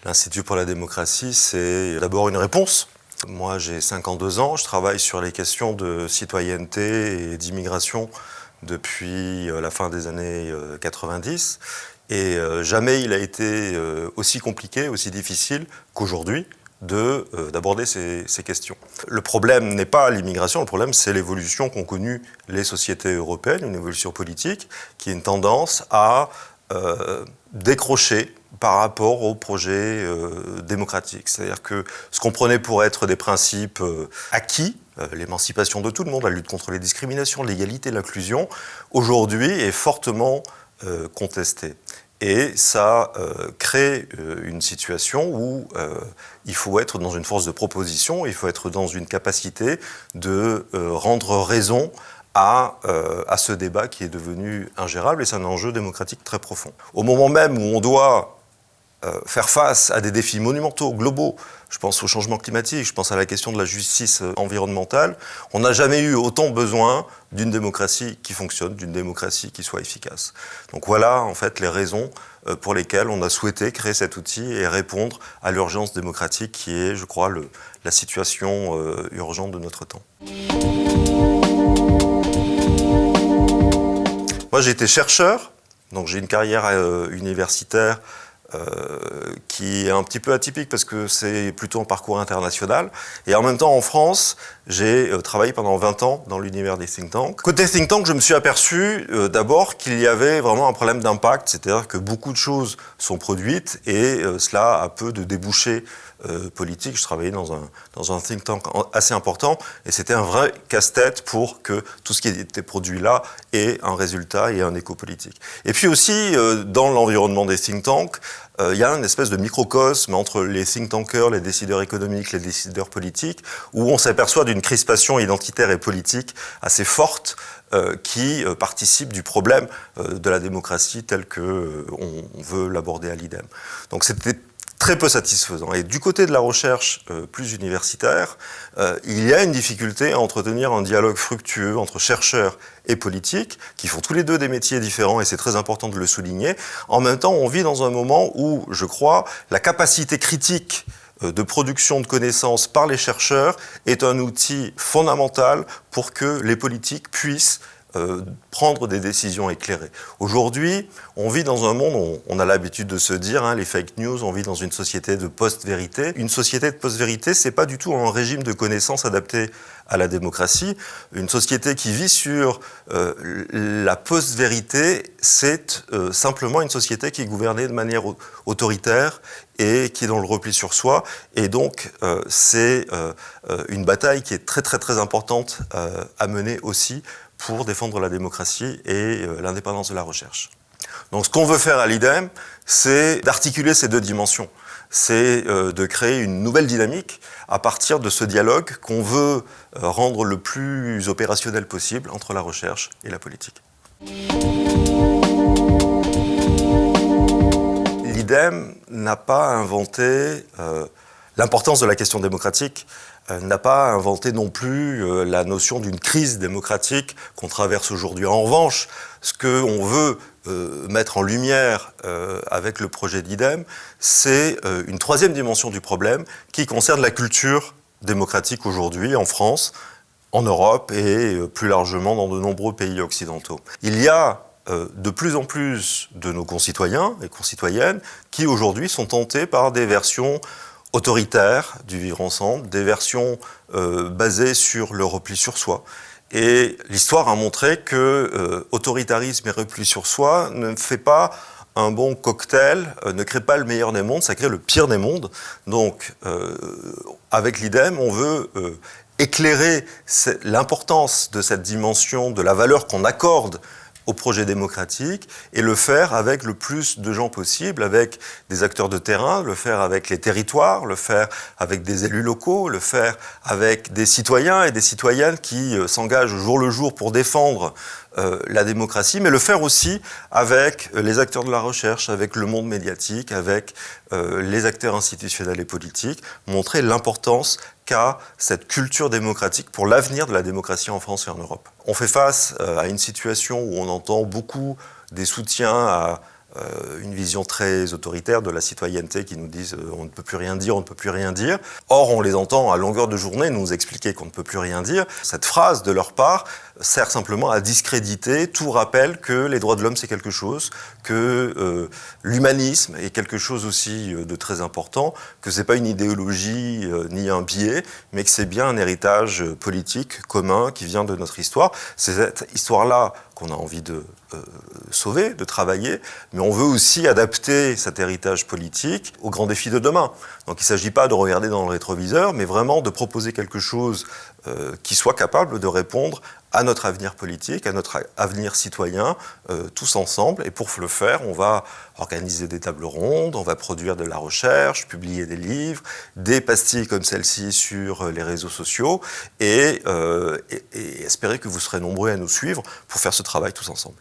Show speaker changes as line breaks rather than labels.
L'Institut pour la démocratie, c'est d'abord une réponse. Moi, j'ai 52 ans, je travaille sur les questions de citoyenneté et d'immigration depuis la fin des années 90. Et jamais il a été aussi compliqué, aussi difficile qu'aujourd'hui d'aborder ces questions. Le problème n'est pas l'immigration, le problème c'est l'évolution qu'ont connue les sociétés européennes, une évolution politique qui a une tendance à décrocher par rapport au projet démocratique. C'est-à-dire que ce qu'on prenait pour être des principes acquis, l'émancipation de tout le monde, la lutte contre les discriminations, l'égalité, l'inclusion, aujourd'hui est fortement contesté. Et ça crée une situation où il faut être dans une force de proposition, il faut être dans une capacité de rendre raison à ce débat qui est devenu ingérable, et c'est un enjeu démocratique très profond. Au moment même où on doit faire face à des défis monumentaux, globaux, je pense au changement climatique, je pense à la question de la justice environnementale, on n'a jamais eu autant besoin d'une démocratie qui fonctionne, d'une démocratie qui soit efficace. Donc voilà en fait les raisons pour lesquelles on a souhaité créer cet outil et répondre à l'urgence démocratique qui est, je crois, la situation urgente de notre temps. Moi j'ai été chercheur, donc j'ai une carrière universitaire qui est un petit peu atypique parce que c'est plutôt un parcours international. Et en même temps, en France, j'ai travaillé pendant 20 ans dans l'univers des think tanks. Côté think tank, je me suis aperçu d'abord qu'il y avait vraiment un problème d'impact, c'est-à-dire que beaucoup de choses sont produites et cela a peu de débouchés politiques. Je travaillais dans un think tank assez important et c'était un vrai casse-tête pour que tout ce qui était produit là ait un résultat et un écho politique. Et puis aussi, dans l'environnement des think tanks, il y a une espèce de microcosme entre les think tankers, les décideurs économiques, les décideurs politiques, où on s'aperçoit d'une crispation identitaire et politique assez forte qui participe du problème de la démocratie tel qu'on veut l'aborder à l'IDEM. Donc c'était très peu satisfaisant. Et du côté de la recherche plus universitaire, il y a une difficulté à entretenir un dialogue fructueux entre chercheurs et politiques, qui font tous les deux des métiers différents, et c'est très important de le souligner. En même temps, on vit dans un moment où, je crois, la capacité critique de production de connaissances par les chercheurs est un outil fondamental pour que les politiques puissent prendre des décisions éclairées. Aujourd'hui, on vit dans un monde où on a l'habitude de se dire, les fake news, on vit dans une société de post-vérité. Une société de post-vérité, c'est pas du tout un régime de connaissances adapté à la démocratie. Une société qui vit sur la post-vérité, c'est simplement une société qui est gouvernée de manière autoritaire et qui est dans le repli sur soi. Et donc, c'est une bataille qui est très très très importante à mener aussi pour défendre la démocratie et l'indépendance de la recherche. Donc ce qu'on veut faire à l'IDEM, c'est d'articuler ces deux dimensions. C'est de créer une nouvelle dynamique à partir de ce dialogue qu'on veut rendre le plus opérationnel possible entre la recherche et la politique. L'IDEM n'a pas inventé l'importance de la question démocratique, n'a pas inventé non plus la notion d'une crise démocratique qu'on traverse aujourd'hui. En revanche, ce qu'on veut mettre en lumière avec le projet d'IDEM, c'est une troisième dimension du problème qui concerne la culture démocratique aujourd'hui en France, en Europe et plus largement dans de nombreux pays occidentaux. Il y a de plus en plus de nos concitoyens et concitoyennes qui aujourd'hui sont tentés par des versions autoritaires du vivre ensemble, des versions basées sur le repli sur soi. Et l'histoire a montré que autoritarisme et repli sur soi ne fait pas un bon cocktail, ne crée pas le meilleur des mondes, ça crée le pire des mondes. Donc, avec l'IDEM, on veut éclairer l'importance de cette dimension, de la valeur qu'on accorde au projet démocratique et le faire avec le plus de gens possible, avec des acteurs de terrain, le faire avec les territoires, le faire avec des élus locaux, le faire avec des citoyens et des citoyennes qui s'engagent au jour le jour pour défendre la démocratie, mais le faire aussi avec les acteurs de la recherche, avec le monde médiatique, avec les acteurs institutionnels et politiques, montrer l'importance qu'a cette culture démocratique pour l'avenir de la démocratie en France et en Europe. On fait face à une situation où on entend beaucoup des soutiens une vision très autoritaire de la citoyenneté qui nous disent on ne peut plus rien dire, on ne peut plus rien dire. Or, on les entend à longueur de journée nous expliquer qu'on ne peut plus rien dire. Cette phrase, de leur part, sert simplement à discréditer tout rappel que les droits de l'homme, c'est quelque chose, que l'humanisme est quelque chose aussi de très important, que c'est pas une idéologie ni un biais, mais que c'est bien un héritage politique commun qui vient de notre histoire. C'est cette histoire-là qu'on a envie de sauver, de travailler, mais on veut aussi adapter cet héritage politique aux grands défis de demain. Donc il ne s'agit pas de regarder dans le rétroviseur, mais vraiment de proposer quelque chose qui soit capable de répondre à notre avenir politique, à notre avenir citoyen, tous ensemble. Et pour le faire, on va organiser des tables rondes, on va produire de la recherche, publier des livres, des pastilles comme celle-ci sur les réseaux sociaux, et espérer que vous serez nombreux à nous suivre pour faire ce travail tous ensemble.